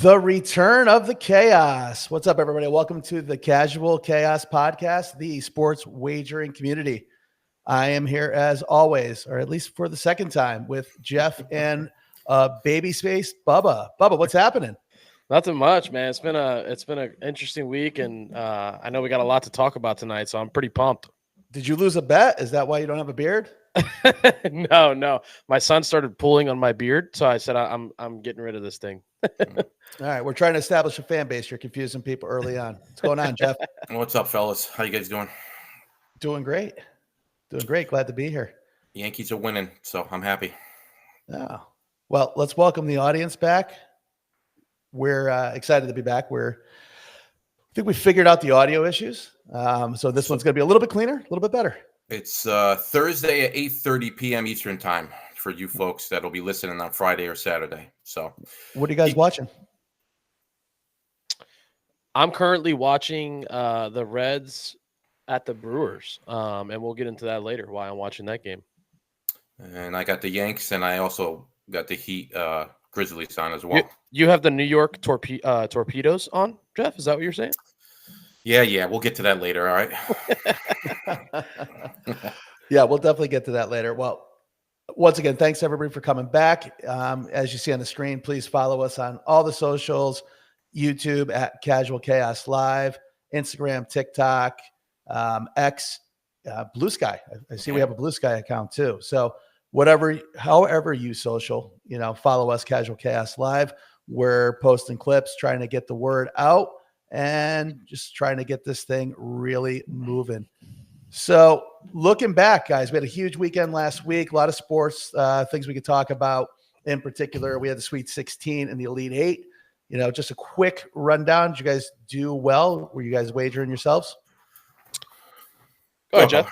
The return of the chaos. What's up, everybody? Welcome to the Casual Chaos Podcast, the sports wagering community. I am here as always, or at least for the second time, with Jeff and baby space Bubba. Bubba, what's happening? Nothing much, man. It's been an interesting week, and I know we got a lot to talk about tonight, so I'm pretty pumped. Did you lose a bet? Is that why you don't have a beard? No. My son started pulling on my beard, so I said I'm getting rid of this thing. All right, we're trying to establish a fan base. You're confusing people early on. What's going on, Jeff? What's up, fellas? How you guys doing? Doing great. Glad to be here. Yankees are winning, so I'm happy. Oh, well, let's welcome the audience back. We're excited to be back. I think we figured out the audio issues. So this one's going to be a little bit cleaner, a little bit better. It's Thursday at 8:30 p.m. Eastern time for you folks that'll be listening on Friday or Saturday. So what are you guys watching? I'm currently watching the Reds at the Brewers, and we'll get into that later, why I'm watching that game. And I got the Yanks, and I also got the Heat Grizzlies on as well. You have the New York Torpedoes on, Jeff? Is that what you're saying? Yeah. We'll get to that later, all right? Yeah, we'll definitely get to that later. Well, once again, thanks everybody for coming back. As you see on the screen, please follow us on all the socials, YouTube at Casual Chaos Live, Instagram, TikTok, X, Blue Sky. I see we have a Blue Sky account too. So however you social, follow us, Casual Chaos Live. We're posting clips, trying to get the word out and just trying to get this thing really moving. So looking back, guys, we had a huge weekend last week, a lot of sports things we could talk about. In particular, we had the Sweet 16 and the Elite 8. Just a quick rundown. Did you guys do well? Were you guys wagering yourselves? Go ahead, Jeff.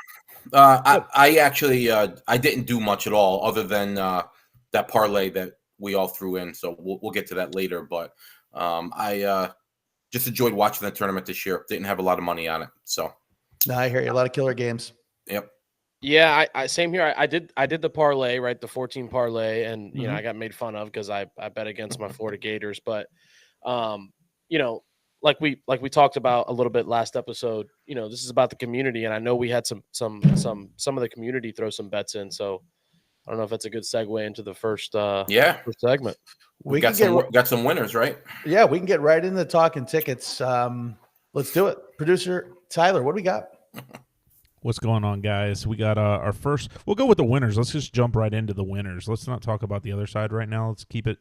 I actually I didn't do much at all other than that parlay that we all threw in. So we'll get to that later. But I just enjoyed watching the tournament this year. Didn't have a lot of money on it. So no, I hear you. A lot of killer games. Yep. Yeah, I same here. I did the parlay, right? The 14 parlay, and I got made fun of because I bet against my Florida Gators. But like we talked about a little bit last episode, this is about the community, and I know we had some of the community throw some bets in. So I don't know if that's a good segue into the first first segment. We got some winners, right? Yeah, we can get right into talking tickets. Let's do it. Producer Tyler, what do we got? What's going on, guys? We got our first. We'll go with the winners. Let's just jump right into the winners. Let's not talk about the other side right now. Let's keep it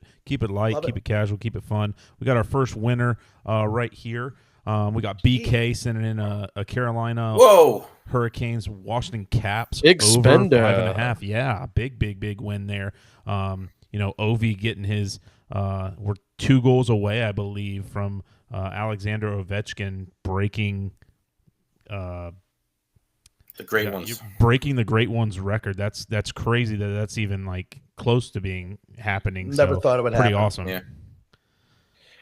light, keep it casual, keep it fun. We got our first winner right here. We got BK sending in a Carolina Hurricanes Washington Caps big over spender. 5.5. Yeah, big win there. Ovi getting his. We're 2 goals away, I believe, from Alexander Ovechkin breaking. The great ones. Breaking the great ones record. That's crazy that's even like close to being happening. Never thought it would happen. Pretty awesome. Yeah.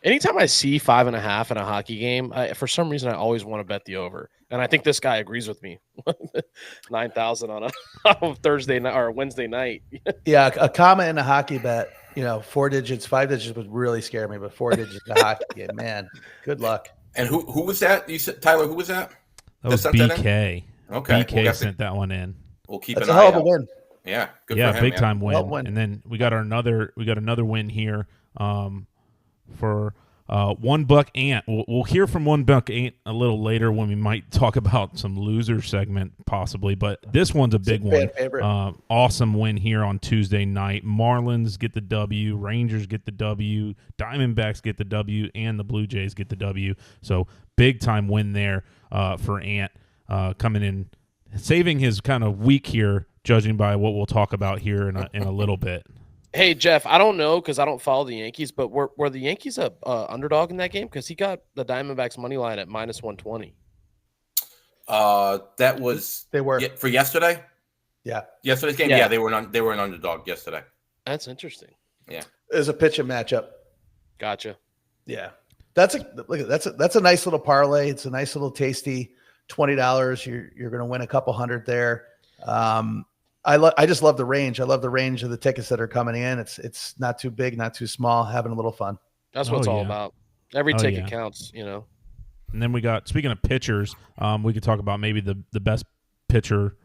Anytime I see 5.5 in a hockey game, for some reason I always want to bet the over, and I think this guy agrees with me. 9,000 on a Thursday night or Wednesday night. Yeah, a comma in a hockey bet. 4 digits, 5 digits would really scare me, but 4 digits in a hockey game, man, good luck. And who was that? You said Tyler. Who was that? That was BK. Okay, BK sent that one in. We'll keep That's an a eye hell of a out. win. Yeah, good yeah, for him, big man. time win. Well win. And then we got another win here for $1 Ant. We'll hear from $1 Ant a little later when we might talk about some loser segment possibly, but this one's a big one. Awesome win here on Tuesday night. Marlins get the W, Rangers get the W, Diamondbacks get the W, and the Blue Jays get the W. So big time win there for Ant. Coming in, saving his kind of week here, judging by what we'll talk about here in a little bit. Hey, Jeff, I don't know because I don't follow the Yankees, but were the Yankees a underdog in that game? Because he got the Diamondbacks money line at -120. That was They were for yesterday. Yeah, Yesterday's game. Yeah, they were an underdog yesterday. That's interesting. Yeah, it was a pitching matchup. Gotcha. Yeah, that's a nice little parlay. It's a nice little tasty $20. You're going to win a couple hundred there. I just love the range. I love the range of the tickets that are coming in. It's not too big, not too small. Having a little fun. That's what it's all yeah. about. Every Oh, ticket yeah. counts, you know. And then we got, speaking of pitchers, we could talk about maybe the best pitcher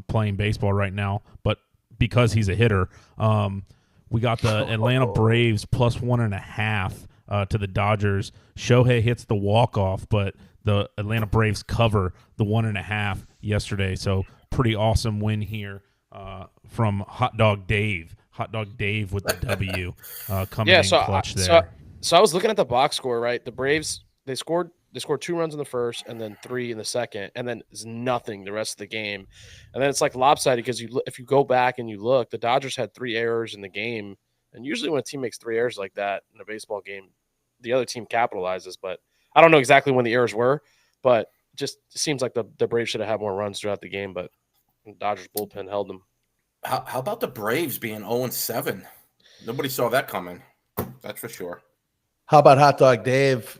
playing baseball right now, but because he's a hitter, we got the Atlanta Braves plus 1.5 to the Dodgers. Shohei hits the walk-off, but the Atlanta Braves cover the 1.5 yesterday. So pretty awesome win here from Hot Dog Dave. Hot Dog Dave with the W coming in clutch there. So I was looking at the box score, right? The Braves, they scored 2 runs in the first and then 3 in the second, and then it's nothing the rest of the game. And then it's like lopsided because if you go back and you look, the Dodgers had 3 errors in the game. And usually when a team makes 3 errors like that in a baseball game, the other team capitalizes. But I don't know exactly when the errors were, but it just seems like the Braves should have had more runs throughout the game, but the Dodgers bullpen held them. How about the Braves being 0-7? Nobody saw that coming. That's for sure. How about Hot Dog Dave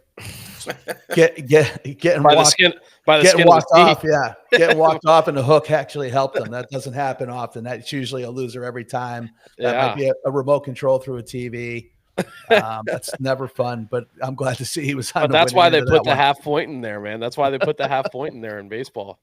getting By the walked, skin, by the getting skin walked of his teeth. off? Yeah, getting walked off, and the hook actually helped him. That doesn't happen often. That's usually a loser every time. That might be a remote control through a TV. That's never fun, but I'm glad to see he was on. But that's why they put the half point in there, man. That's why they put the half point in there in baseball.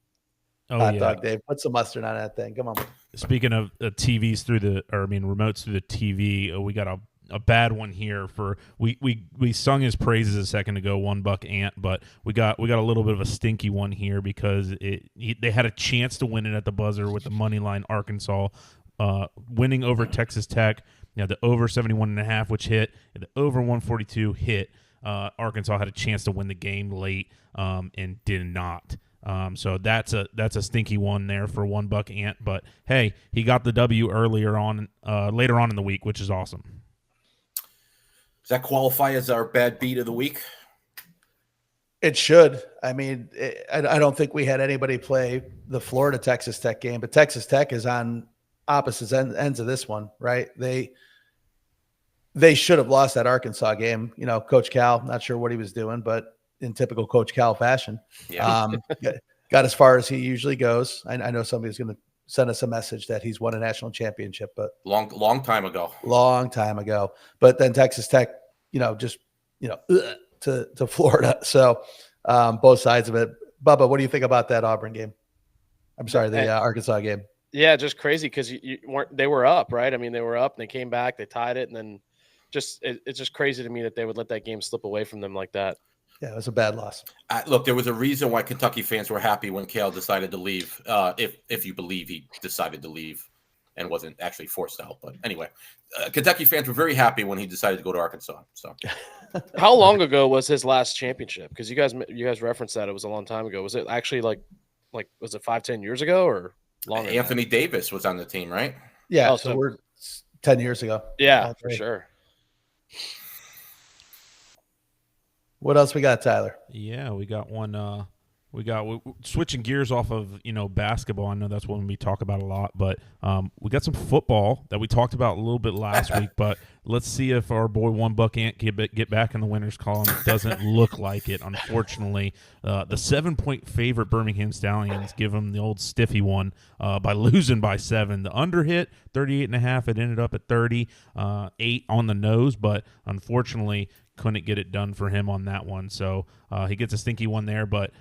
Oh, Hot yeah. Dog Dave, put some mustard on that thing. Come on. Speaking of TVs remotes through the TV, we got a bad one here for we sung his praises a second ago, $1 Ant, but we got a little bit of a stinky one here because they had a chance to win it at the buzzer with the money line Arkansas winning over Texas Tech. You know, the over 71.5, which hit, the over 142 hit. Arkansas had a chance to win the game late and did not. So that's a stinky one there for $1 Ant. But hey, he got the W later on in the week, which is awesome. Does that qualify as our bad beat of the week? It should. I mean, I don't think we had anybody play the Florida Texas Tech game, but Texas Tech is on opposite ends of this one, right? They should have lost that Arkansas game. You know, Coach Cal, not sure what he was doing, but in typical Coach Cal fashion, got as far as he usually goes. I know somebody's going to send us a message that he's won a national championship, but long time ago. But then Texas Tech, to Florida. So both sides of it. Bubba, what do you think about that Auburn game? I'm sorry, the Arkansas game. Yeah, just crazy because they were up, right? I mean, they were up and they came back, they tied it, and then it's just crazy to me that they would let that game slip away from them like that. Yeah, it was a bad loss. Look, there was a reason why Kentucky fans were happy when Cale decided to leave, if you believe he decided to leave and wasn't actually forced out. But anyway, Kentucky fans were very happy when he decided to go to Arkansas. So, how long ago was his last championship? Because you guys referenced that it was a long time ago. Was it actually like was it 5-10 years ago or longer? Anthony Davis was on the team, right? Yeah, so we're 10 years ago. Yeah, for sure. What else we got, Tyler? Yeah, we got one. We switching gears off of basketball. I know that's one we talk about a lot, but we got some football that we talked about a little bit last week. But let's see if our boy $1 Ant get back in the winners column. It doesn't look like it, unfortunately. The 7-point favorite Birmingham Stallions give them the old stiffy one by losing by 7. The under hit 38.5. It ended up at 30, 8 on the nose, but unfortunately couldn't get it done for him on that one. So he gets a stinky one there, but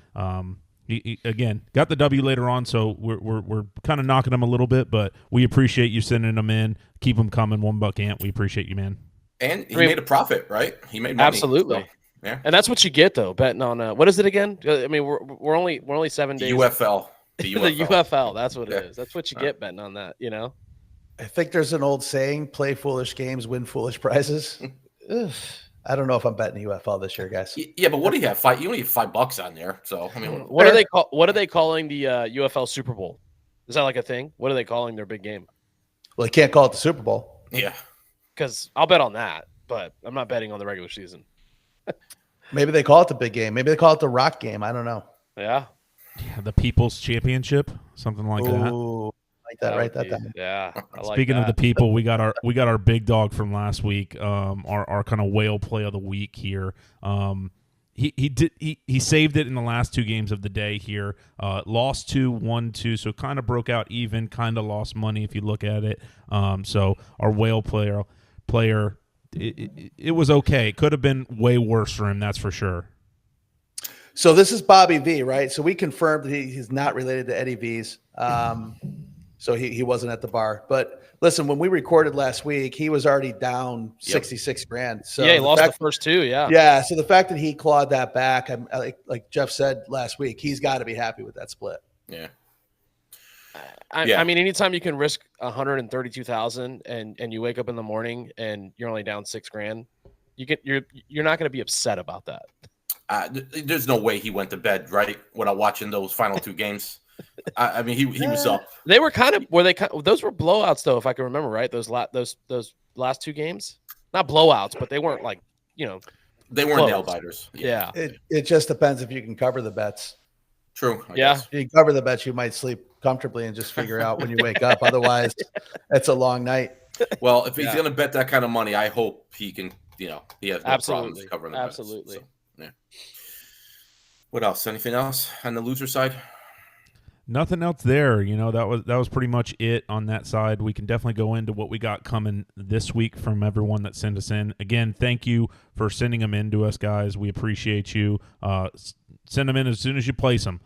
he again got the W later on. So we're kind of knocking him a little bit, but we appreciate you sending them in. Keep them coming, $1 Ant. We appreciate you, man. And he made a profit, right? He made money. Absolutely. So, yeah. And that's what you get though, betting on what is it again? I mean, we're only 7 days. UFL. The UFL. That's what it is. That's what you get betting on that. I think there's an old saying: "Play foolish games, win foolish prizes." I don't know if I'm betting UFL this year, guys. Yeah, but what do you have? You only have $5 on there. So I mean, what are they calling the UFL Super Bowl? Is that like a thing? What are they calling their big game? Well, they can't call it the Super Bowl. Yeah, because I'll bet on that, but I'm not betting on the regular season. Maybe they call it the big game. Maybe they call it the rock game. I don't know. Yeah, the People's Championship, something like that. Like that, write that down. Yeah. Speaking of the people, we got our big dog from last week. Our kind of whale play of the week here. He saved it in the last 2 games of the day here. Lost 2, won 2, so kind of broke out even. Kind of lost money if you look at it. So our whale player it was okay. It could have been way worse for him, that's for sure. So this is Bobby V, right? So we confirmed that he's not related to Eddie V's. So he wasn't at the bar. But listen, when we recorded last week, he was already down 66 grand. So yeah, he lost the first two. Yeah. Yeah. So the fact that he clawed that back, like Jeff said last week, he's got to be happy with that split. Yeah. I mean, anytime you can risk 132,000 and you wake up in the morning and you're only down $6 grand, you're not going to be upset about that. There's no way he went to bed right without watching those final two games. I mean, he was up. They were those were blowouts though, if I can remember right. Those last two games, not blowouts, but they weren't like they weren't nail biters. Yeah. It just depends if you can cover the bets. True. I Yeah. guess. If you can cover the bets, you might sleep comfortably and just figure out when you wake up. Otherwise, it's a long night. Well, if he's going to bet that kind of money, I hope he can. He has no problems covering the bets. Absolutely. So, yeah. What else? Anything else on the loser side? Nothing else there. That was pretty much it on that side. We can definitely go into what we got coming this week from everyone that sent us in. Again, thank you for sending them in to us, guys. We appreciate you. Send them in as soon as you place them.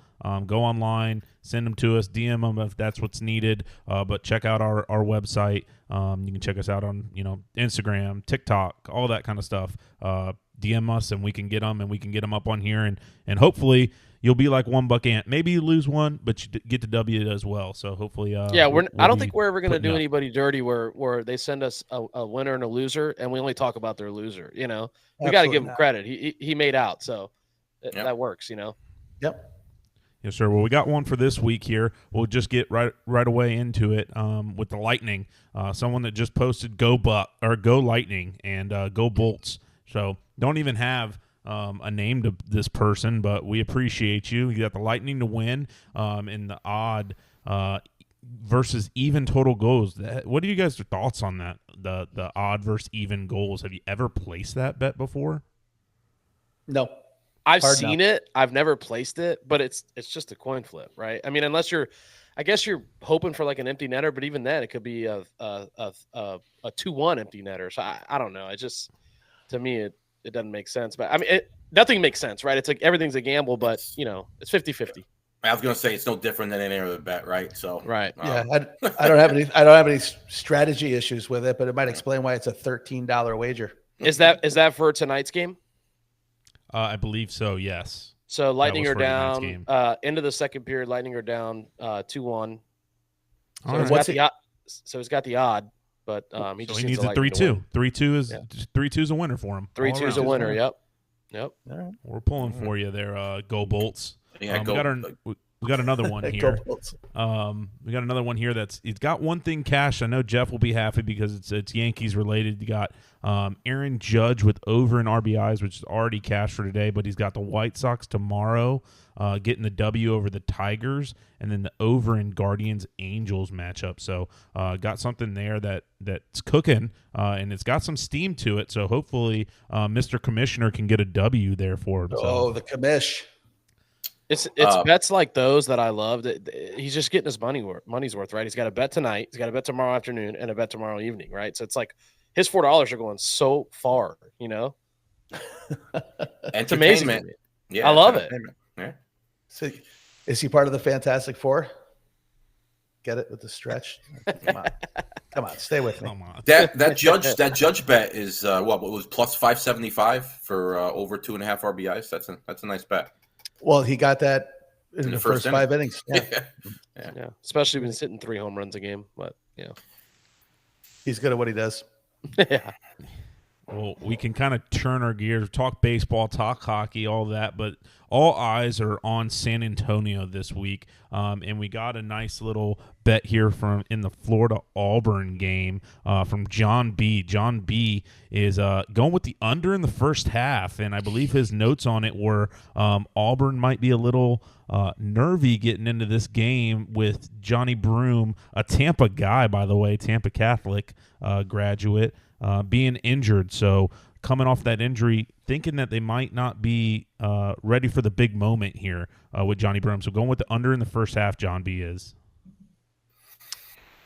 Go online, send them to us, DM them if that's what's needed. But check out our website. You can check us out on Instagram, TikTok, all that kind of stuff. DM us and we can get them up on here and hopefully you'll be like One Buck Ant. Maybe you lose one, but you get to W as well. So hopefully, I don't think we're ever going to do anybody dirty where they send us a winner and a loser, and we only talk about their loser. We got to give him credit. He made out, so that works. Yep. Yes, sir. Well, we got one for this week here. We'll just get right away into it with the Lightning. Someone that just posted "Go Buck" or "Go Lightning" and "Go Bolts." So don't even have a name to this person, but we appreciate you. You got the Lightning to win in the odd versus even total goals. What are you guys' thoughts on that? The odd versus even goals. Have you ever placed that bet before? No. I've seen it. I've never placed it, but it's just a coin flip, right? I mean, unless I guess you're hoping for like an empty netter, but even then it could be a 2-1 empty netter. So I don't know. It just, to me, it doesn't make sense. But I mean, nothing makes sense, right? It's like everything's a gamble, but it's 50-50. I was going to say it's no different than any other bet, right? So right. Yeah, I don't have any strategy issues with it, but it might explain why it's a $13 wager. Is that for tonight's game? I believe so. Yes. So Lightning are down. End of the second period, Lightning are down 2-1. So he's got the odd, but he needs a 3-2. 3-2 is a winner for him. 3-2 is a winner. Yep. All right. We're pulling for you there. Go Bolts. Yeah, we got another one here. We got another one here he's got one thing cashed. I know Jeff will be happy because it's Yankees related. You got Aaron Judge with over in RBIs, which is already cashed for today, but he's got the White Sox tomorrow getting the W over the Tigers, and then the over in Guardians Angels matchup. So got something there that's cooking, and it's got some steam to it. So hopefully Mr. Commissioner can get a W there for him. Oh, the commish. It's bets like those that I love. He's just getting his money's worth, right? He's got a bet tonight, he's got a bet tomorrow afternoon, and a bet tomorrow evening, right? So it's like his $4 are going so far, It's amazing. Yeah, I love it. Yeah. So, is he part of the Fantastic Four? Get it with the stretch? Come on, stay with me. That judge bet is what was plus 575 for over 2.5 RBIs. That's a nice bet. Well, he got that in the first 5 innings. Yeah. Especially when he's hitting 3 home runs a game. But he's good at what he does. Yeah. Well, we can kind of turn our gears, talk baseball, talk hockey, all that, but all eyes are on San Antonio this week, and we got a nice little bet here in the Florida-Auburn game from John B. John B. is going with the under in the first half, and I believe his notes on it were Auburn might be a little nervy getting into this game with Johnny Broome, a Tampa guy, by the way, Tampa Catholic graduate, being injured. So coming off that injury, thinking that they might not be ready for the big moment here with Johnny Broome. So going with the under in the first half, John B. is.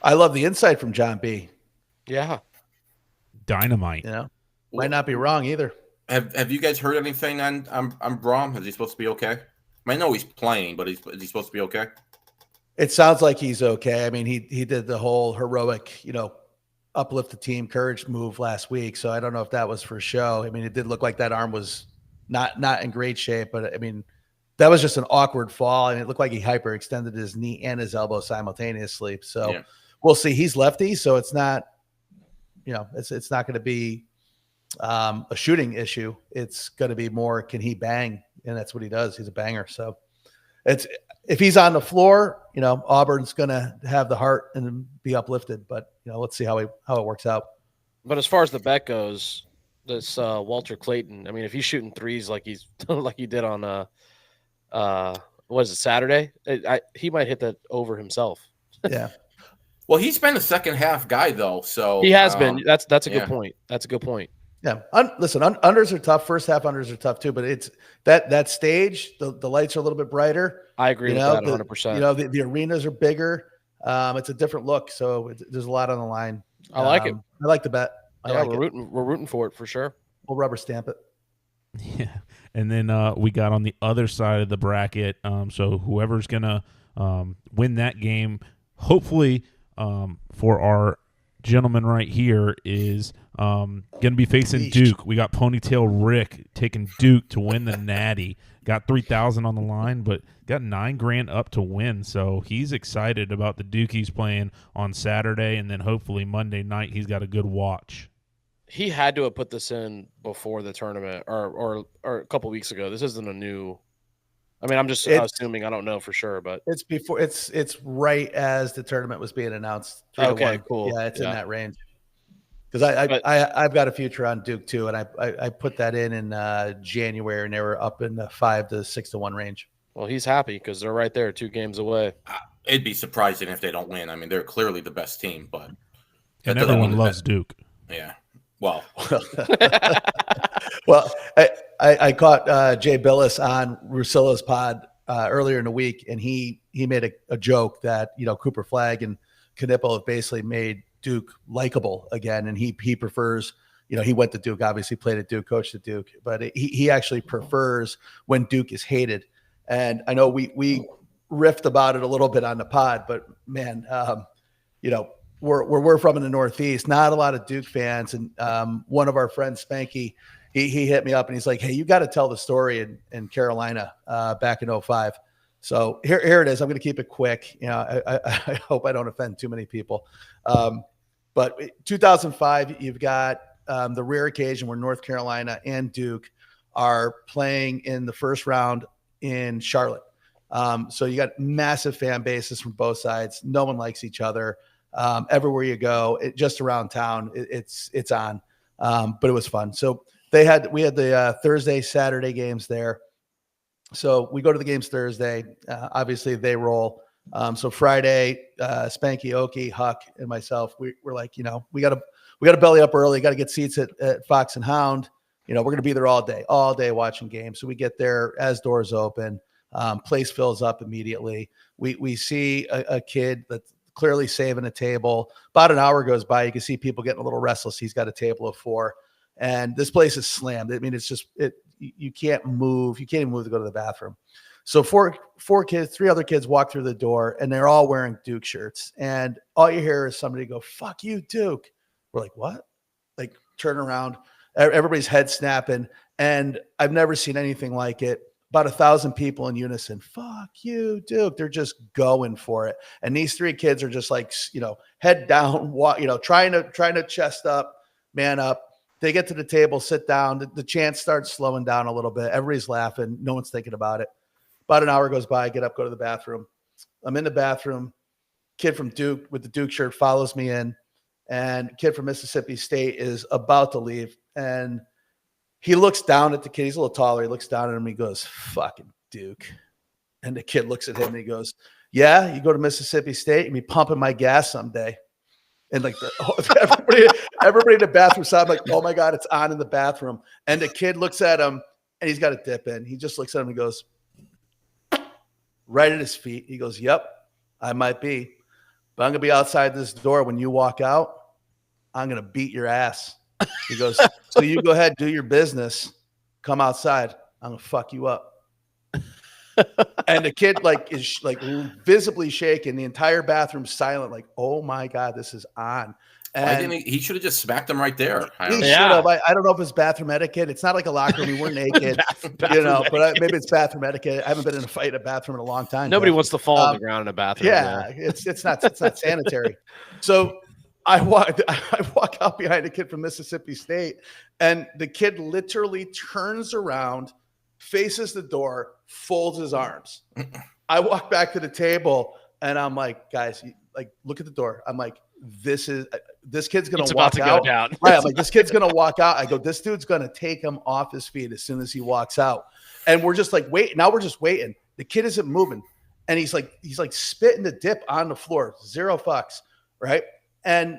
I love the insight from John B. Yeah. Dynamite. Might not be wrong either. Have you guys heard anything on Braum? Is he supposed to be okay? I know he's playing, but is he supposed to be okay? It sounds like he's okay. I mean, he did the whole heroic, uplift the team courage move last week. So I don't know if that was for show. I mean, it did look like that arm was not in great shape, but I mean, that was just an awkward fall. And it looked like he hyperextended his knee and his elbow simultaneously. So we'll see. He's lefty, so it's not, it's not going to be a shooting issue. It's going to be more, can he bang? And that's what he does. He's a banger. So if he's on the floor, Auburn's going to have the heart and be uplifted, but let's see how it works out. But as far as the bet goes, this Walter Clayton, I mean, if he's shooting threes like he did on was it Saturday? He might hit that over himself. Yeah. Well, he's been a second half guy though, so he has been. That's a good point. That's a good point. Yeah. Listen, unders are tough. First half unders are tough too, but it's that stage, the lights are a little bit brighter. I agree with that 100%. The arenas are bigger. It's a different look. So there's a lot on the line. I like it. I like the bet. We're rooting for it for sure. We'll rubber stamp it. Yeah. And then we got on the other side of the bracket. So whoever's going to win that game, hopefully for our gentleman right here is going to be facing Duke. We got Ponytail Rick taking Duke to win the Natty. Got 3,000 on the line, but got $9,000 up to win. So he's excited about the Duke he's playing on Saturday, and then hopefully Monday night he's got a good watch. He had to have put this in before the tournament or a couple weeks ago. This isn't a new. I mean, I'm just assuming. I don't know for sure, but it's before. It's right as the tournament was being announced. 3-1. Cool. Yeah, it's in that range. Because I've got a future on Duke too, and I put that in January, and they were up in the 5 to 6-1 range. Well, he's happy because they're right there, 2 games away. It'd be surprising if they don't win. I mean, they're clearly the best team, but and everyone loves Duke. Yeah. Well, well, I caught Jay Billis on Rusilla's pod earlier in the week, and he made a joke that Cooper Flagg and Knipple have basically made Duke likable again, and he prefers, he went to Duke, obviously played at Duke, coached at Duke, but he actually prefers when Duke is hated. And I know we riffed about it a little bit on the pod, but man, where we're from in the Northeast, not a lot of Duke fans. And one of our friends, Spanky, he hit me up and he's like, hey, you got to tell the story in Carolina back in 2005. So here it is. I'm going to keep it quick. I hope I don't offend too many people. But 2005, you've got the rare occasion where North Carolina and Duke are playing in the first round in Charlotte. So you got massive fan bases from both sides. No one likes each other. Everywhere you go, just around town, it's on. But it was fun. So we had the Thursday, Saturday games there. So we go to the games Thursday. Obviously they roll. So Friday, Spanky, Okie, Huck, and myself, we're like, we got to belly up early. Got to get seats at Fox and Hound. We're going to be there all day watching games. So we get there as doors open. Place fills up immediately. We see a kid that's clearly saving a table. About an hour goes by. You can see people getting a little restless. He's got a table of 4, and this place is slammed. I mean, it's just you can't move. You can't even move to go to the bathroom. So four kids, 3 other kids walk through the door, and they're all wearing Duke shirts. And all you hear is somebody go, "Fuck you, Duke." We're like, "What?" Like, turn around. Everybody's head snapping. And I've never seen anything like it. About 1,000 people in unison. "Fuck you, Duke." They're just going for it. And these 3 kids are just like, head down, trying to chest up, man up. They get to the table, sit down. The chant starts slowing down a little bit. Everybody's laughing. No one's thinking about it. About an hour goes by. I get up, go to the bathroom. I'm in the bathroom. Kid from Duke with the Duke shirt follows me in, and kid from Mississippi State is about to leave. And he looks down at the kid. He's a little taller. He looks down at him. He goes, "Fucking Duke." And the kid looks at him and he goes, "Yeah, you go to Mississippi State and be pumping my gas someday." And like everybody in the bathroom saw, I'm like, "Oh my God, it's on in the bathroom." And the kid looks at him and he's got a dip in. He just looks at him and goes, right at his feet. He goes, "Yep, I might be, but I'm going to be outside this door. When you walk out, I'm going to beat your ass." He goes, so you go ahead, do your business, come outside. I'm gonna fuck you up. And the kid is visibly shaking. The entire bathroom's silent. Like, oh my God, this is on. And he should have just smacked him right there. He should have. I don't know if it's bathroom etiquette. It's not like a locker room. We weren't naked, but maybe it's bathroom etiquette. I haven't been in a fight in a bathroom in a long time. Nobody wants to fall on the ground in a bathroom. Yeah, it's not sanitary. So I walk out behind a kid from Mississippi State, and the kid literally turns around, faces the door, folds his arms. I walk back to the table, and I'm like, guys, look at the door. I'm like, this kid's gonna walk out. Go down. Right, I'm like, this kid's gonna walk out. I go, this dude's gonna take him off his feet as soon as he walks out. And we're just like, wait. Now we're just waiting. The kid isn't moving, and he's like spitting the dip on the floor. Zero fucks, right? And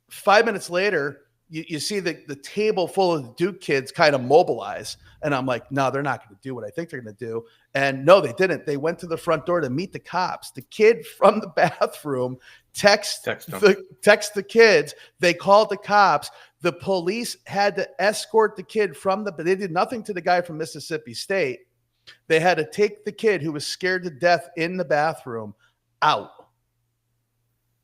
5 minutes later, you see the table full of the Duke kids kind of mobilize. And I'm like, no, they're not going to do what I think they're going to do. And no, they didn't. They went to the front door to meet the cops. The kid from the bathroom text the kids. They called the cops. The police had to escort the kid but they did nothing to the guy from Mississippi State. They had to take the kid who was scared to death in the bathroom out.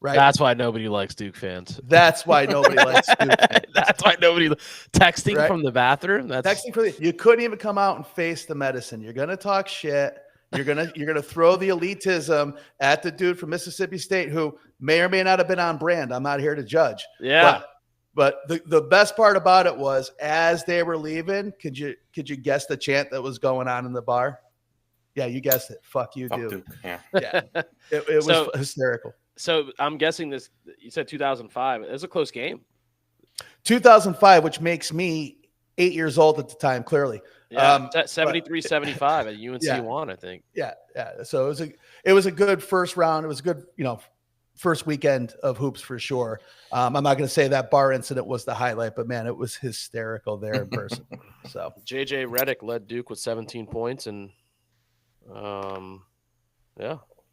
Right. That's why nobody likes Duke fans. That's why nobody likes Duke fans. That's why nobody texting from the bathroom. You couldn't even come out and face the medicine. You're gonna talk shit. You're gonna throw the elitism at the dude from Mississippi State who may or may not have been on brand. I'm not here to judge. Yeah. But the best part about it was as they were leaving, could you guess the chant that was going on in the bar? Yeah, you guessed it. Fuck you, Duke. Yeah. It was hysterical. So I'm guessing this. You said 2005. It was a close game. 2005, which makes me 8 years old at the time. Clearly, 73-75 at UNC won. I think. Yeah. So it was a good first round. It was a good, first weekend of hoops for sure. I'm not going to say that bar incident was the highlight, but man, it was hysterical there in person. So JJ Redick led Duke with 17 points, and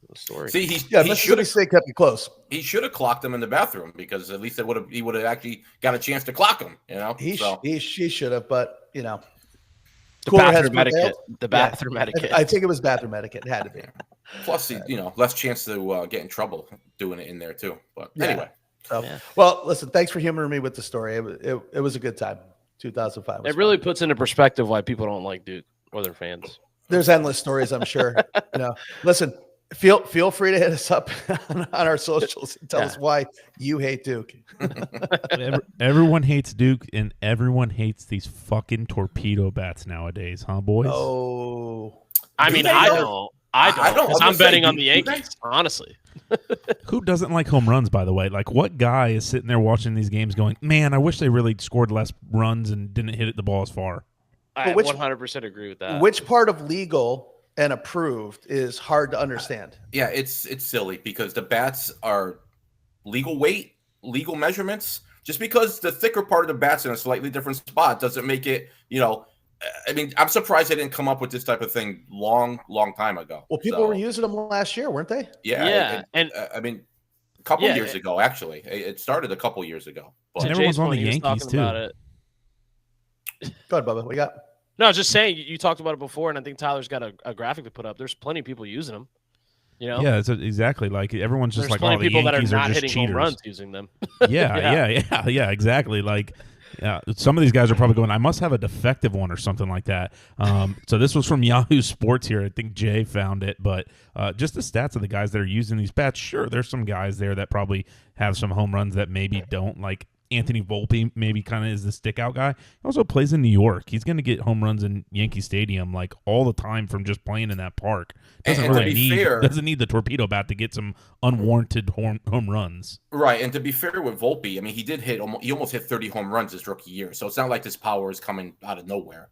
the story. See, he Mississippi State kept it close. He should have clocked him in the bathroom because at least he would have actually got a chance to clock him. He should have, but the bathroom etiquette. The bathroom etiquette. I think it was bathroom etiquette. It had to be. Plus, less chance to get in trouble doing it in there too. But anyway. Well, listen. Thanks for humoring me with the story. It was a good time. 2005. It really puts into perspective why people don't like Duke or their fans. There's endless stories, I'm sure. Listen. Feel free to hit us up on our socials and tell us why you hate Duke. Everyone hates Duke, and everyone hates these fucking torpedo bats nowadays, huh, boys? Oh, I mean, I don't. I'm betting on the Yankees, honestly. Who doesn't like home runs, by the way? Like, what guy is sitting there watching these games going, man, I wish they really scored less runs and didn't hit the ball as far? I 100% agree with that. Which part of legal and approved is hard to understand? Yeah, it's silly because the bats are legal weight, legal measurements. Just because the thicker part of the bat's in a slightly different spot doesn't make it, I mean, I'm surprised they didn't come up with this type of thing long time ago. Well, people were using them last year, weren't they? Yeah. And I mean, a couple years ago, actually. It started a couple years ago. But everyone's on the Yankees, too. Go ahead, Bubba. What you got? No, I was just saying, you talked about it before, and I think Tyler's got a graphic to put up. There's plenty of people using them. Yeah, exactly. Like everyone's just There's like, plenty of people that are not hitting cheaters. home runs using them. Yeah, exactly. Like, some of these guys are probably going, I must have a defective one or something like that. So this was from Yahoo Sports here. I think Jay found it, but just the stats of the guys that are using these bats. Sure, there's some guys there that probably have some home runs that maybe don't. Like Anthony Volpe maybe kind of is the stick out guy. He also plays in New York. He's going to get home runs in Yankee Stadium like all the time from just playing in that park. Doesn't need the torpedo bat to get some unwarranted home runs. Right, and to be fair with Volpe, I mean, he almost hit 30 home runs his rookie year, so it's not like this power is coming out of nowhere,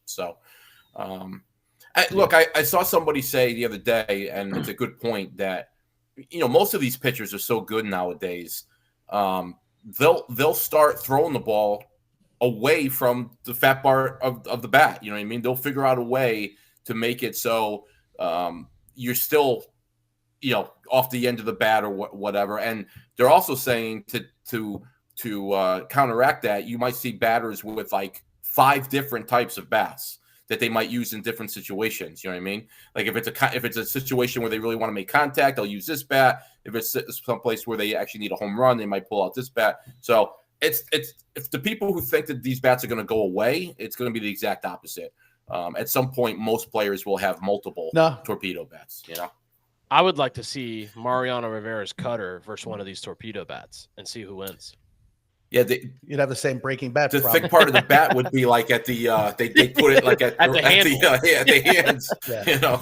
So, look, I saw somebody say the other day, and it's a good point that most of these pitchers are so good nowadays. They'll start throwing the ball away from the fat part of the bat. You know what I mean? They'll figure out a way to make it so you're still, off the end of the bat or whatever. And they're also saying to to counteract that, you might see batters with like 5 different types of bats that they might use in different situations. You know what I mean? Like if it's a situation where they really want to make contact, they'll use this bat. If it's someplace where they actually need a home run, they might pull out this bat. So it's if the people who think that these bats are going to go away, it's going to be the exact opposite. At some point, most players will have multiple torpedo bats. You know, I would like to see Mariano Rivera's cutter versus one of these torpedo bats and see who wins. Yeah, you'd have the same breaking bat. The thick part of the bat would be like at the they put it like at the hands. Yeah. You know.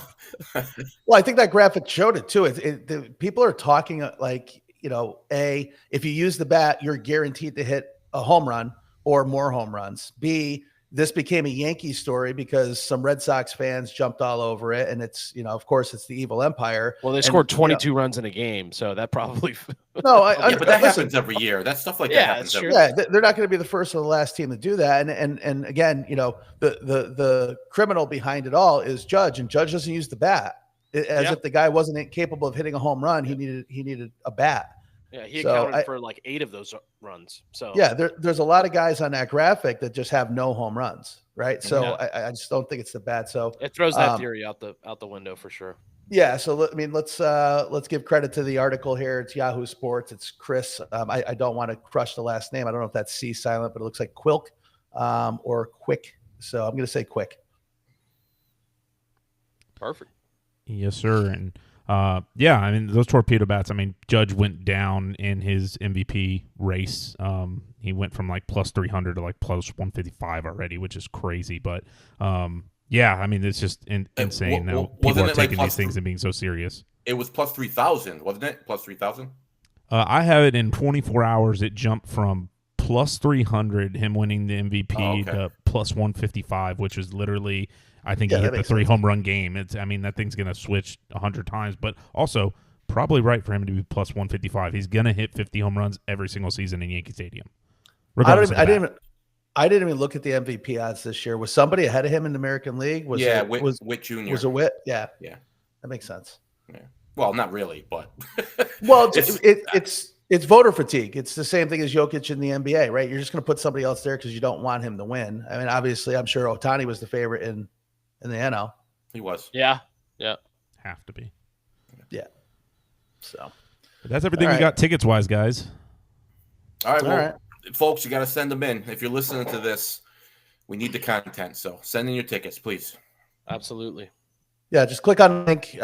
Well, I think that graphic showed it too. The people are talking like, you know, if you use the bat, you're guaranteed to hit a home run or more home runs. B, this became a Yankee story because some Red Sox fans jumped all over it. And it's, you know, of course, it's the evil empire. Well, they scored 22 runs in a game. So that probably. No, but that happens every year. That stuff like that happens every year. Yeah, they're not going to be the first or the last team to do that. And again, you know, the criminal behind it all is Judge, and Judge doesn't use the bat as if the guy wasn't capable of hitting a home run. He needed a bat. Yeah, he accounted for like 8 of those runs. So yeah, there's a lot of guys on that graphic that just have no home runs, right? So I just don't think it's the bat. So it throws that theory out the window for sure. Yeah, so I mean, let's give credit to the article here. It's Yahoo Sports. It's Chris. I don't want to crush the last name. I don't know if that's C silent, but it looks like Quilk or Quick. So I'm going to say Quick. Perfect. Yes, sir. And yeah, I mean, those torpedo bats, I mean, Judge went down in his MVP race. He went from like plus 300 to like plus 155 already, which is crazy. But yeah, I mean, it's just insane now. People are taking these things and being so serious. It was plus 3,000, wasn't it? Plus 3,000? I have it in 24 hours. It jumped from plus 300, him winning the MVP, to plus 155, which is literally, I think he hit the 3 home run game. I mean, that thing's going to switch 100 times, but also probably right for him to be plus 155. He's going to hit 50 home runs every single season in Yankee Stadium. I didn't even look at the MVP odds this year. Was somebody ahead of him in the American League? Was Witt Jr. Was it Witt? Yeah. That makes sense. Yeah. Well, not really, but well, it's voter fatigue. It's the same thing as Jokic in the NBA, right? You're just going to put somebody else there because you don't want him to win. I mean, obviously, I'm sure Ohtani was the favorite in the NL. He was. Yeah. Have to be. Yeah. So but that's everything we got tickets wise, guys. All right. Folks, you got to send them in. If you're listening to this, we need the content. So send in your tickets, please. Absolutely. Yeah, just click on the link.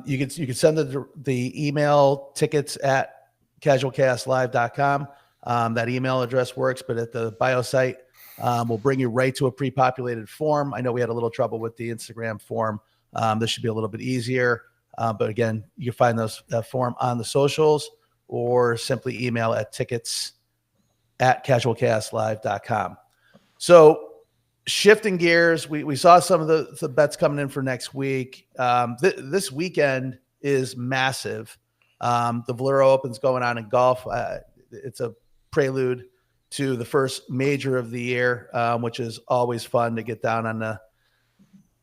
You can send the email tickets at casualchaoslive.com. That email address works, but at the bio site, we'll bring you right to a pre-populated form. I know we had a little trouble with the Instagram form. This should be a little bit easier. But again, you can find that form on the socials or simply email at tickets@casualchaoslive.com. So shifting gears, we saw some of the bets coming in for next week. This weekend is massive. The Valero Open's going on in golf. It's a prelude to the first major of the year, which is always fun to get down on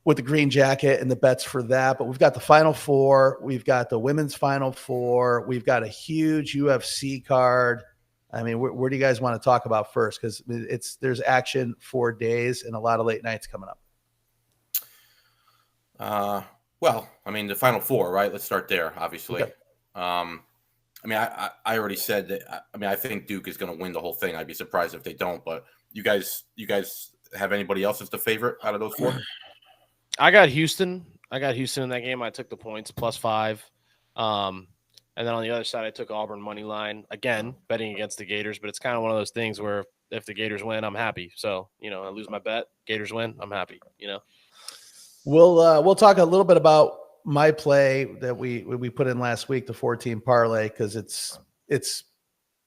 with the green jacket and the bets for that. But we've got the Final Four. We've got the women's Final Four. We've got a huge UFC card. I mean, where do you guys want to talk about first? Because there's action for days and a lot of late nights coming up. Well, I mean, the Final Four, right? Let's start there, obviously. Okay. I mean, I already said that. I mean, I think Duke is going to win the whole thing. I'd be surprised if they don't. But you guys have anybody else as the favorite out of those 4? I got Houston. in that game. I took the points +5. And then on the other side, I took Auburn money line, again, betting against the Gators. But it's kind of one of those things where if the Gators win, I'm happy. So, I lose my bet. Gators win, I'm happy, We'll talk a little bit about my play that we put in last week, the 14 parlay, because it's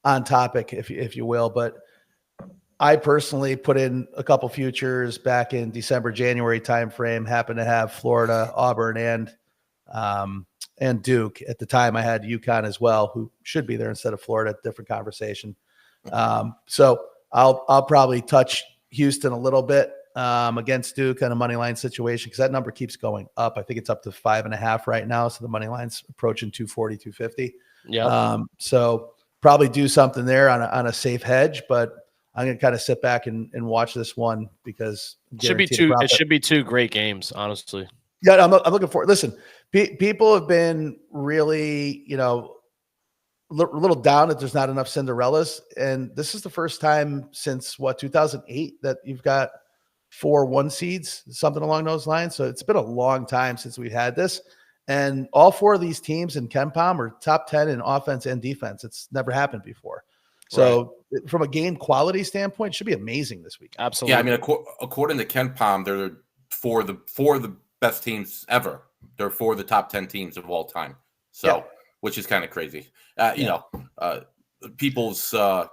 on topic, if you will. But I personally put in a couple futures back in December, January timeframe, happened to have Florida, Auburn, and Duke. At the time, I had UConn as well, who should be there instead of Florida. Different conversation. So I'll probably touch Houston a little bit against Duke on a money line situation because that number keeps going up. I think it's up to 5.5 right now. So the money line's approaching 240, 250. Yeah. So probably do something there on a safe hedge, but I'm going to kind of sit back and watch this one because It should be two great games, honestly. Yeah, I'm looking for it. Listen, people have been really, a little down that there's not enough Cinderellas. And this is the first time since 2008 that you've got 4 1 seeds, something along those lines. So it's been a long time since we had this. And all 4 of these teams in KenPom are top 10 in offense and defense. It's never happened before. So from a game quality standpoint, it should be amazing this week. Absolutely. Yeah, I mean, according to KenPom, they're four of the best teams ever. They're 4 of the top 10 teams of all time. So, which is kind of crazy. People's thought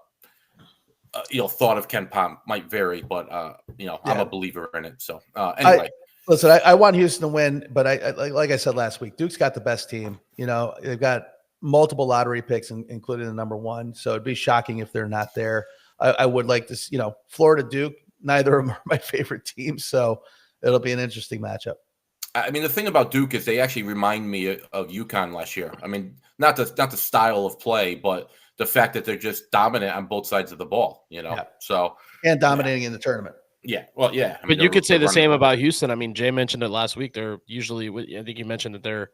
of KenPom might vary, but I'm a believer in it. So anyway. Listen, I want Houston to win, but I like I said last week, Duke's got the best team. They've got multiple lottery picks, including the number 1. So it'd be shocking if they're not there. I would like to, Florida, Duke, neither of them are my favorite teams. So it'll be an interesting matchup. I mean, the thing about Duke is they actually remind me of UConn last year. I mean, not the style of play, but the fact that they're just dominant on both sides of the ball, So and dominating in the tournament. Yeah. Well, yeah. But you could say the same about Houston. I mean, Jay mentioned it last week. They're usually, I think you mentioned that their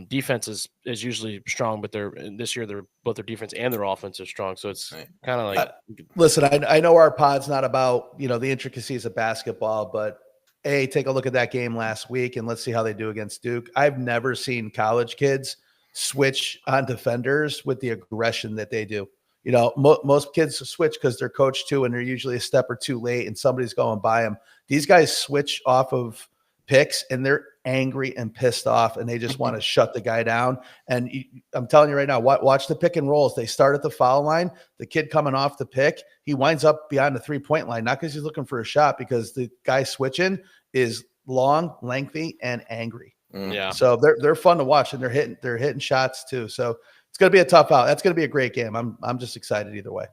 defense is usually strong, but this year both their defense and their offense is strong. So it's kind of like. Listen, I know our pod's not about the intricacies of basketball, but take a look at that game last week and let's see how they do against Duke. I've never seen college kids switch on defenders with the aggression that they do. Most kids switch because they're coached to, and they're usually a step or two late and somebody's going by them. These guys switch off of picks and they're angry and pissed off and they just want to shut the guy down. And I'm telling you right now, watch the pick and rolls. They start at the foul line. The kid coming off the pick, he winds up beyond the 3-point line, not because he's looking for a shot, because the guy switching is long, lengthy, and angry. Yeah. So they're fun to watch, and they're hitting shots too. So it's going to be a tough out. That's going to be a great game. I'm just excited either way.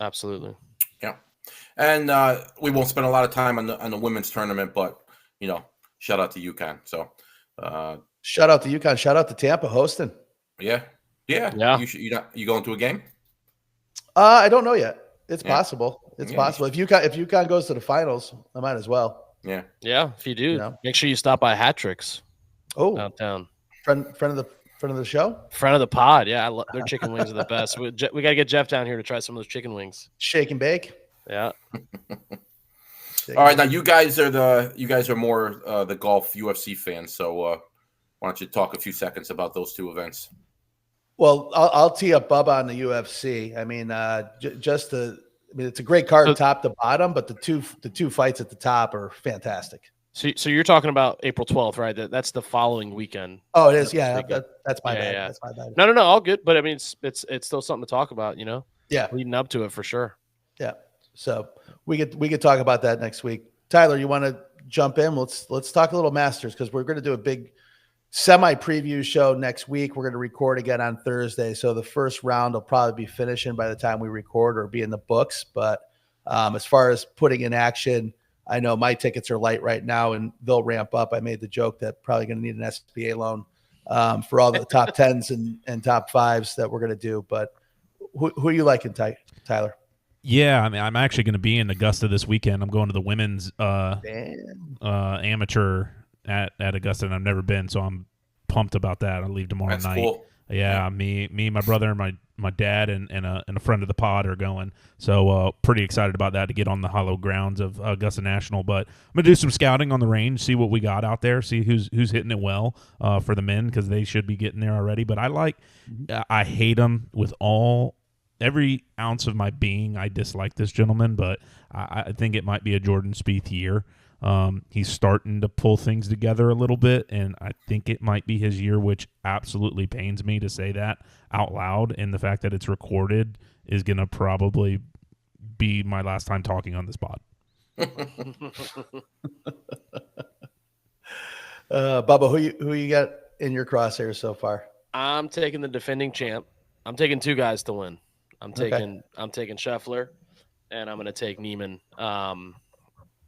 Absolutely. Yeah. And we won't spend a lot of time on the women's tournament, but shout out to UConn. So shout out to UConn. Shout out to Tampa hosting. Yeah. You going to a game? I don't know yet. It's possible. It's possible. If UConn goes to the finals, I might as well. Yeah. Yeah. If you do, make sure you stop by Hat Tricks. Downtown. Friend of the show. Friend of the pod. Yeah, their chicken wings are the best. We got to get Jeff down here to try some of those chicken wings. Shake and bake. Yeah. All right, now you guys are more the golf UFC fans. So why don't you talk a few seconds about those 2 events? Well, I'll tee up Bubba on the UFC. I mean, it's a great card top to bottom, but the two fights at the top are fantastic. So you're talking about April 12th, right? That's the following weekend. Oh, it is. Yeah, that's my bad. Yeah. That's my bad. No, all good. But I mean, it's still something to talk about, Yeah, leading up to it for sure. Yeah. So we could talk about that next week. Tyler, you want to jump in? Let's talk a little Masters, because we're going to do a big semi-preview show next week. We're going to record again on Thursday, so the first round will probably be finishing by the time we record or be in the books. But as far as putting in action, I know my tickets are light right now, and they'll ramp up. I made the joke that probably going to need an SBA loan for all the top 10s and top 5s that we're going to do. But who are you liking, Tyler? Yeah, I mean, I'm actually going to be in Augusta this weekend. I'm going to the women's amateur at Augusta, and I've never been, so I'm pumped about that. I leave tomorrow night. Cool. Yeah, me, my brother, and my dad, and a friend of the pod are going. So pretty excited about that, to get on the hollow grounds of Augusta National. But I'm gonna do some scouting on the range, see what we got out there, see who's hitting it well for the men, because they should be getting there already. But I hate them with every ounce of my being. I dislike this gentleman, but I think it might be a Jordan Spieth year. He's starting to pull things together a little bit, and I think it might be his year, which absolutely pains me to say that out loud. And the fact that it's recorded is going to probably be my last time talking on this pod. Bubba, who you got in your crosshairs so far? I'm taking the defending champ. I'm taking 2 guys to win. I'm taking Scheffler, and I'm going to take Neiman.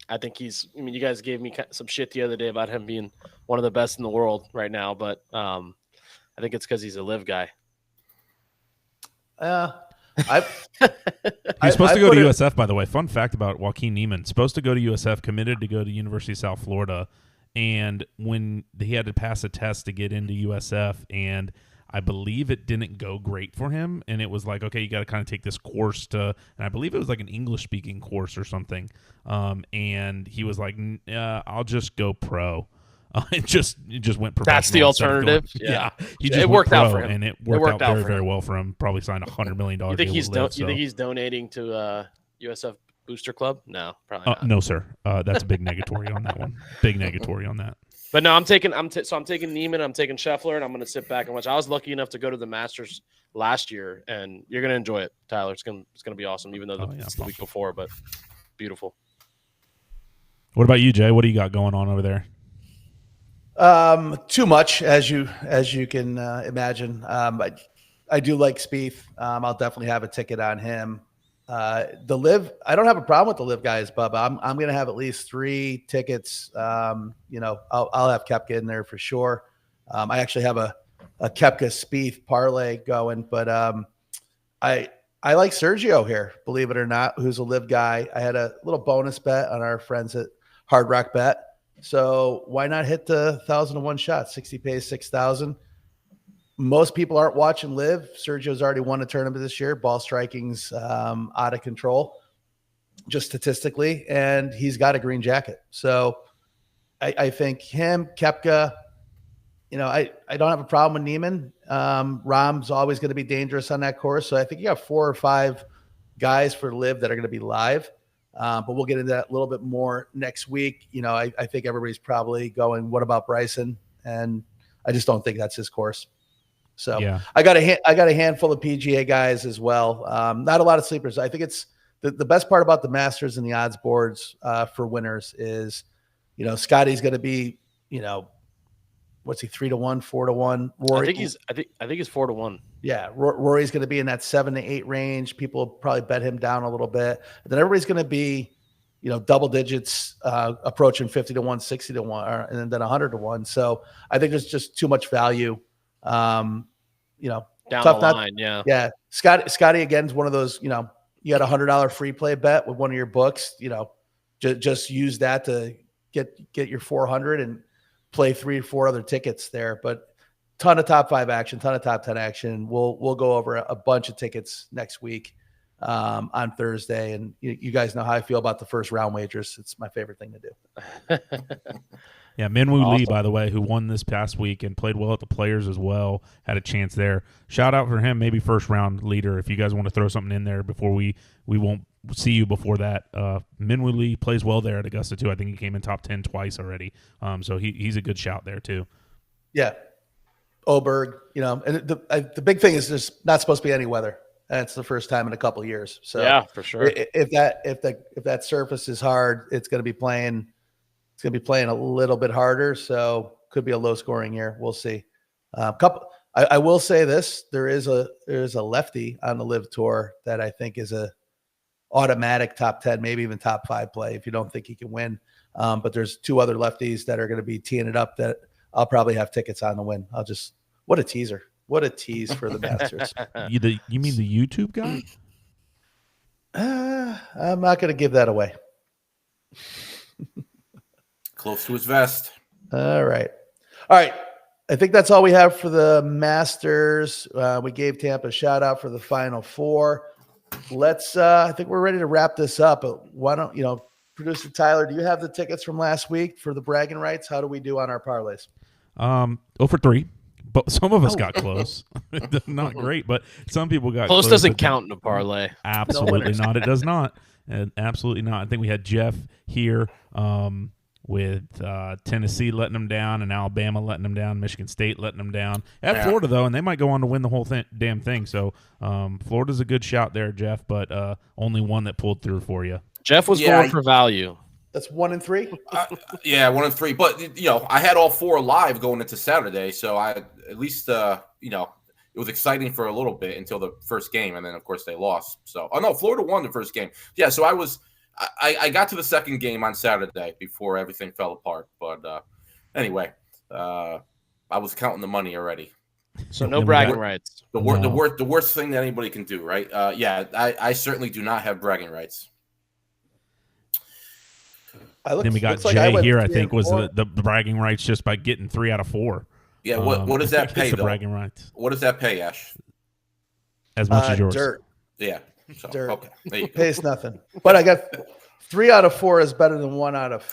I think you guys gave me some shit the other day about him being one of the best in the world right now, but I think it's because he's a live guy. I He's supposed I to go put to it- USF, by the way. Fun fact about Joaquin Neiman. Supposed to go to USF, committed to go to University of South Florida. And when he had to pass a test to get into USF, and I believe it didn't go great for him. And it was like, okay, you got to kind of take this course and I believe it was like an English-speaking course or something. And he was like, I'll just go pro. It just went professional. That's the instead of going- alternative. Yeah. He It just went worked out pro, for him. and it It worked worked out out very, for very him. well for him. Probably signed $100 million. You think deal he's with Liv, you think he's donating to USF Booster Club? No, probably not. No, sir. That's a big negatory on that one. Big negatory on that. But no, I'm taking Neiman, I'm taking Scheffler, and I'm going to sit back and watch. I was lucky enough to go to the Masters last year, and you're going to enjoy it, Tyler. It's going to be awesome, even though it's the week before, but beautiful. What about you, Jay? What do you got going on over there? Too much, as you can imagine. I do like Spieth. I'll definitely have a ticket on him. The Live, I don't have a problem with the Live guys, Bubba. I'm going to have at least 3 tickets. I'll have Koepka in there for sure. I actually have a Koepka Spieth parlay going, but I like Sergio here, believe it or not, who's a Live guy. I had a little bonus bet on our friends at Hard Rock Bet. So why not hit the 1,001 shot? 60 pays 6,000. Most people aren't watching Live. Sergio's already won a tournament this year. Ball striking's out of control, just statistically, and he's got a green jacket. So I think him, Koepka, I don't have a problem with Neiman. Rahm's always going to be dangerous on that course. So I think you have 4 or 5 guys for Live that are going to be live. But we'll get into that a little bit more next week. I think everybody's probably going, what about Bryson? And I just don't think that's his course. So yeah. I got a handful of PGA guys as well. Not a lot of sleepers. I think it's the best part about the Masters and the odds boards for winners is, Scotty's going to be, what's he, 3-1, 4-1? Rory, I think he's 4-1. Yeah, Rory's going to be in that 7 to 8 range. People will probably bet him down a little bit. And then everybody's going to be, double digits, approaching 50-1, 60-1, and then 100-1. So I think there's just too much value. Down the line, yeah. Scotty again is one of those. You got $100 free play bet with one of your books. Just use that to get your 400 and play 3 or 4 other tickets there. But ton of top 5 action, ton of top 10 action. We'll go over a bunch of tickets next week on Thursday, and you guys know how I feel about the first round wagers. It's my favorite thing to do. Yeah, Minwoo Lee, by the way, who won this past week and played well at the Players as well, had a chance there. Shout out for him, maybe first round leader. If you guys want to throw something in there before we won't see you before that. Minwoo Lee plays well there at Augusta too. I think he came in top 10 twice already. So he's a good shout there too. Yeah, Oberg, and the big thing is there's not supposed to be any weather. And it's the first time in a couple of years. So yeah, for sure. If that surface is hard, it's going to be playing. It's going to be playing a little bit harder, so could be a low scoring year. We'll see. I will say this: there is a lefty on the Live Tour that I think is a automatic top 10, maybe even top 5 play if you don't think he can win. But there's 2 other lefties that are going to be teeing it up that I'll probably have tickets on to win. What a teaser! What a tease for the Masters. You mean the YouTube guy? I'm not going to give that away. Close to his vest. All right. I think that's all we have for the Masters. We gave Tampa a shout out for the Final Four. I think we're ready to wrap this up. But why don't, Producer Tyler, do you have the tickets from last week for the bragging rights? How do we do on our parlays? 0 for 3. But some of us got close. Not great, but some people got close. Close doesn't count in a parlay. Absolutely not. It does not. Absolutely not. I think we had Jeff here with Tennessee letting them down and Alabama letting them down, Michigan State letting them down. At Florida, though, and they might go on to win the whole damn thing. So Florida's a good shout there, Jeff, but only one that pulled through for you. Jeff was going for value. That's 1 and 3. Yeah, 1 and 3. But I had all 4 live going into Saturday, so I at least it was exciting for a little bit until the first game, and then of course they lost. So no, Florida won the first game. Yeah, so I got to the second game on Saturday before everything fell apart. But anyway, I was counting the money already. So Then no we bragging got- rights. The worst thing that anybody can do, right? Yeah, I certainly do not have bragging rights. Then we got looks like I Jay went here. I 3 think and was 4. the bragging rights just by getting 3 out of 4. Yeah, what does that gets pay the though? bragging rights What does that pay, Ash? as much as yours. Dirt. Yeah. So, Dirt. okay. There you go. Pays nothing. But I got 3 out of 4 is better than 1 out of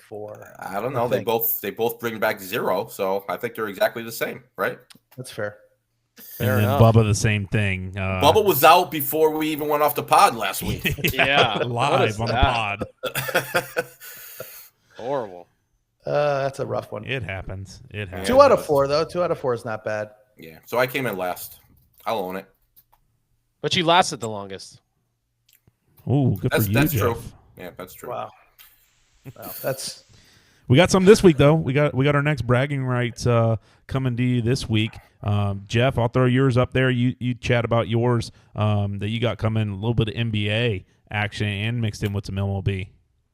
4. I don't know. They both bring back 0, so I think they're exactly the same, right? That's fair. And then enough. Bubba the same thing. Bubba was out before we even went off the pod last week. Yeah. What is live on the that? pod. Horrible. That's a rough one. It happens. It happens. 2 out of 4 though. 2 out of 4 is not bad. Yeah. So I came in last. I'll own it. But you lasted the longest. Ooh, good for you, That's Jeff. true. Yeah, that's true. Wow. That's We got some this week though. We got our next bragging rights coming to you this week. Jeff, I'll throw yours up there. You chat about yours that you got coming. A little bit of NBA action and mixed in with some MLB.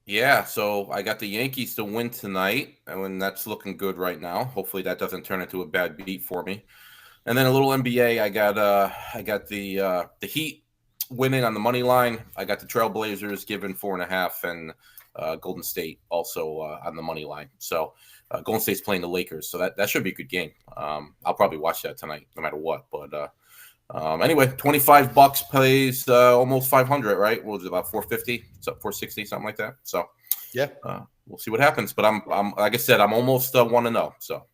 Yeah, so I got the Yankees to win tonight, and that's looking good right now. Hopefully that doesn't turn into a bad beat for me. And then a little NBA, I got the Heat winning on the money line. I got the Trailblazers giving 4.5, and Golden State also on the money line. So Golden State's playing the Lakers, so that should be a good game. I'll probably watch that tonight, no matter what. But anyway, $25 pays almost 500, right? What was it, about 450, 460, something like that? So yeah. We'll see what happens. But I'm like I said, I'm almost 1-0, so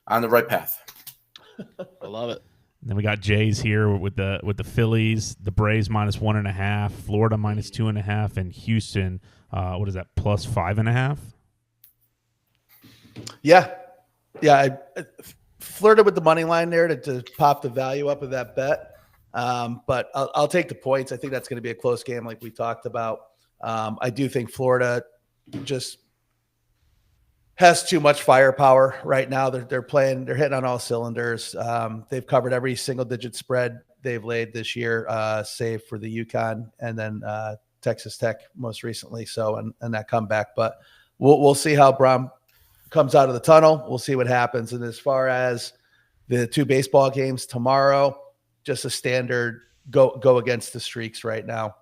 on the right path. I love it. And then we got Jays here with the Phillies, the Braves -1.5, Florida -2.5, and Houston. What is that? +5.5. Yeah. I flirted with the money line there to pop the value up of that bet. But I'll take the points. I think that's going to be a close game like we talked about. I do think Florida just has too much firepower right now. They're hitting on all cylinders. They've covered every single digit spread they've laid this year, save for the UConn and then Texas Tech most recently. So, and that comeback, but we'll see how Braum comes out of the tunnel. We'll see what happens. And as far as the 2 baseball games tomorrow, just a standard go against the streaks right now.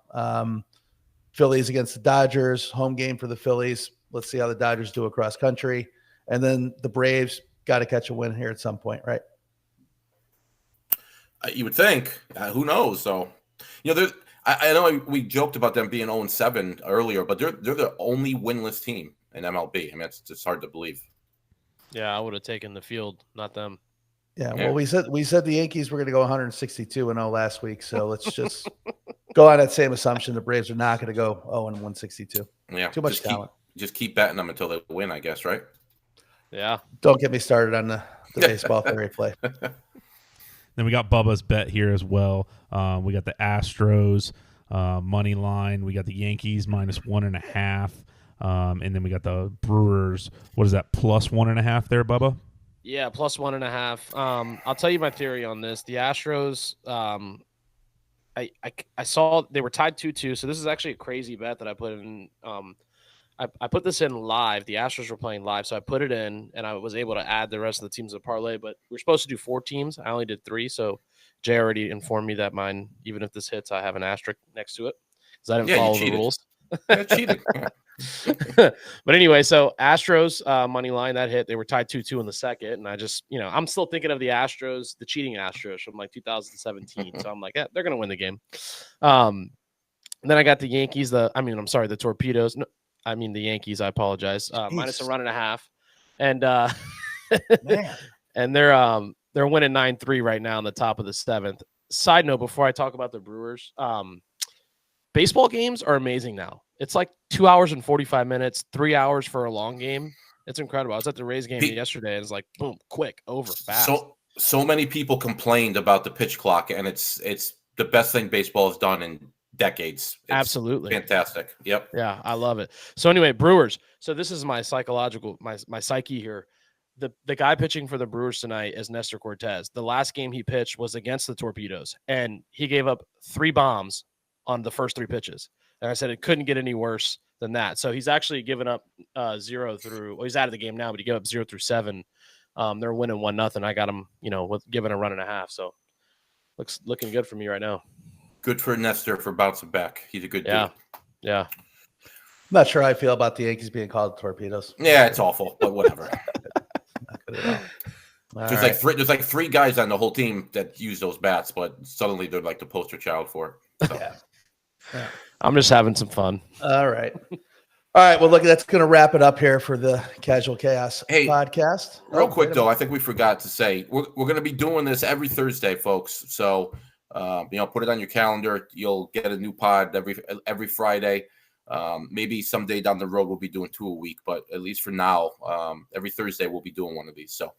Phillies against the Dodgers, home game for the Phillies. Let's see how the Dodgers do across country. And then the Braves got to catch a win here at some point, right? You would think. Who knows? So, I know we joked about them being 0-7 earlier, but they're the only winless team in MLB. I mean, it's just hard to believe. Yeah, I would have taken the field, not them. Yeah. Well, we said the Yankees were going to go 162-0 last week. So let's just go on that same assumption. The Braves are not going to go 0-162. Yeah. Too much talent. Just keep betting them until they win, I guess, right? Yeah. Don't get me started on the baseball theory play. Then we got Bubba's bet here as well. We got the Astros money line. We got the Yankees -1.5. And then we got the Brewers. What is that, +1.5 there, Bubba? Yeah, +1.5. I'll tell you my theory on this. The Astros, I saw they were tied 2-2. So this is actually a crazy bet that I put in. I put this in live. The Astros were playing live, so I put it in, and I was able to add the rest of the teams to the parlay. But we're supposed to do 4 teams. I only did 3, so Jay already informed me that mine, even if this hits, I have an asterisk next to it because I didn't follow the rules. Cheating. But anyway, so Astros money line that hit. They were tied 2-2 in the second, and I just, I'm still thinking of the Astros, the cheating Astros from like 2017. So I'm like, yeah, they're gonna win the game. And then I got the Yankees. The Torpedoes. No, the Yankees. I apologize. -1.5, and and they're winning 9-3 right now in the top of the 7th. Side note: before I talk about the Brewers, baseball games are amazing now. It's like 2 hours and 45 minutes, 3 hours for a long game. It's incredible. I was at the Rays game yesterday, and it's like boom, quick, over, fast. So many people complained about the pitch clock, and it's the best thing baseball has done in decades. It's absolutely fantastic. Yep. Yeah, I love it. So anyway, Brewers. So this is my psychological, my psyche here. The guy pitching for the Brewers tonight is Nestor Cortez. The last game he pitched was against the Torpedoes, and he gave up 3 bombs on the first 3 pitches. And I said it couldn't get any worse than that. So he's actually given up 0 through. Well, he's out of the game now, but he gave up 0 through 7 They're winning 1-0. I got them, with giving a run and a half. So looking good for me right now. Good for Nestor for bouncing back. He's a good dude. Yeah. I'm not sure how I feel about the Yankees being called torpedoes. Yeah, it's awful, but whatever. Not good at all. There's like three guys on the whole team that use those bats, but suddenly they're like the poster child for it. So. Yeah. I'm just having some fun. All right. All right. Well, look, that's going to wrap it up here for the Casual Chaos podcast. Real quick, though, I think we forgot to say we're going to be doing this every Thursday, folks. So, put it on your calendar. You'll get a new pod every Friday. Maybe someday down the road we'll be doing 2 a week, but at least for now, every Thursday we'll be doing one of these. So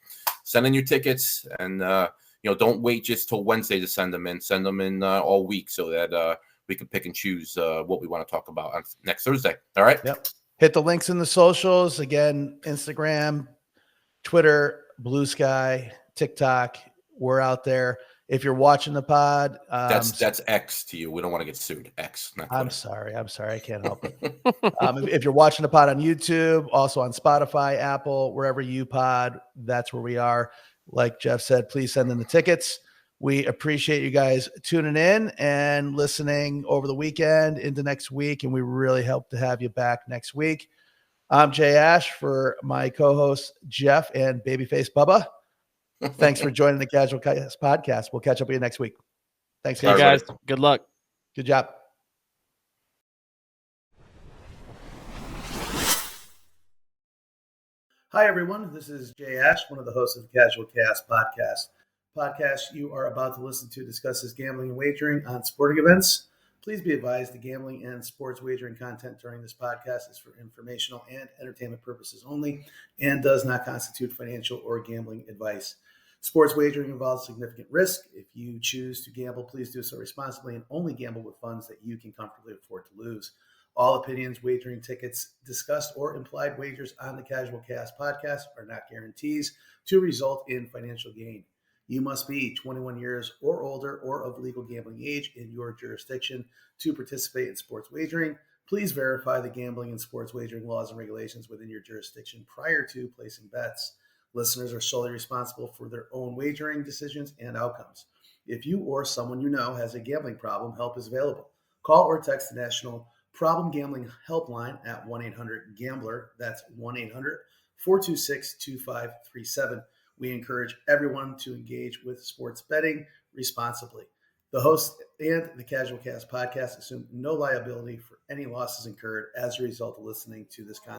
send in your tickets, and don't wait just till Wednesday to send them in. Send them in all week so that we can pick and choose what we want to talk about on next Thursday. All right. Yep. Hit the links in the socials again: Instagram, Twitter, Blue Sky, TikTok. We're out there. If you're watching the pod, that's X to you. We don't want to get sued. X. Not I'm sorry. I can't help it. If you're watching the pod on YouTube, also on Spotify, Apple, wherever you pod, that's where we are. Like Jeff said, please send in the tickets. We appreciate you guys tuning in and listening over the weekend into next week, and we really hope to have you back next week. I'm JayAsh for my co-hosts Jeff and Babyface Bubba. Thanks for joining the Casual Chaos podcast. We'll catch up with you next week. Thanks, See you guys. Good luck. Good job. Hi, everyone. This is JayAsh, one of the hosts of the Casual Chaos podcast you are about to listen to discusses gambling and wagering on sporting events. Please be advised the gambling and sports wagering content during this podcast is for informational and entertainment purposes only and does not constitute financial or gambling advice. Sports wagering involves significant risk. If you choose to gamble, please do so responsibly and only gamble with funds that you can comfortably afford to lose. All opinions, wagering tickets discussed, or implied wagers on the Casual Chaos podcast are not guarantees to result in financial gain. You must be 21 years or older or of legal gambling age in your jurisdiction to participate in sports wagering. Please verify the gambling and sports wagering laws and regulations within your jurisdiction prior to placing bets. Listeners are solely responsible for their own wagering decisions and outcomes. If you or someone you know has a gambling problem, help is available. Call or text the National Problem Gambling Helpline at 1-800-GAMBLER. That's 1-800-426-2537. We encourage everyone to engage with sports betting responsibly. The host and the Casual Cast podcast assume no liability for any losses incurred as a result of listening to this content.